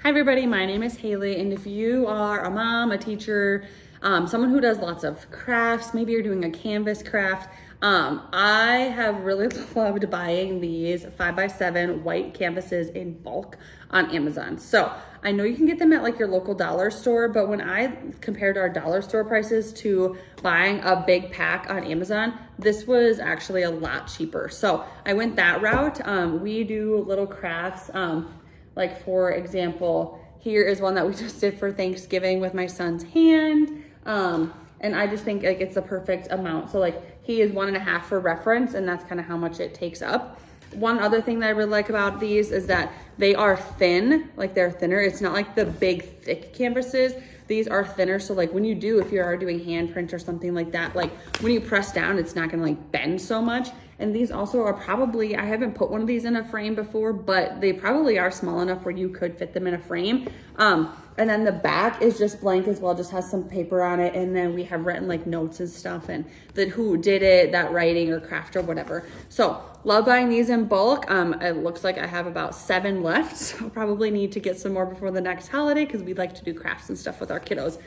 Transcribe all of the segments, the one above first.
Hi everybody, my name is Haley, and if you are a mom, a teacher, someone who does lots of crafts, maybe you're doing a canvas craft, I have really loved buying these 5x7 white canvases in bulk on Amazon. So I know you can get them at like your local dollar store, but when I compared our dollar store prices to buying a big pack on Amazon, this was actually a lot cheaper. So I went that route. We do little crafts. Like for example, here is one that we just did for Thanksgiving with my son's hand. And I just think like it's the perfect amount. So like he is 1.5 for reference, and that's kind of how much it takes up. One other thing that I really like about these is that they are thin, like they're thinner. It's not like the big thick canvases. These are thinner. So like when you do, if you are doing handprint or something like that, like when you press down, it's not gonna like bend so much. And these also are probably, I haven't put one of these in a frame before, but they probably are small enough where you could fit them in a frame. And then the back is just blank as well, just has some paper on it. And then we have written like notes and stuff and the who did it, that writing or craft or whatever. So love buying these in bulk. It looks like I have about 7 left. So I'll probably need to get some more before the next holiday because we'd like to do crafts and stuff with our kiddos.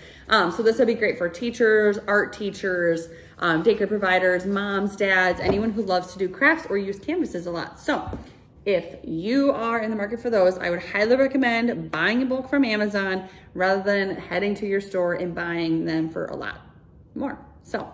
So this would be great for teachers, art teachers, daycare providers, moms, dads, anyone who loves to do crafts or use canvases a lot. So if you are in the market for those, I would highly recommend buying in bulk from Amazon rather than heading to your store and buying them for a lot more. So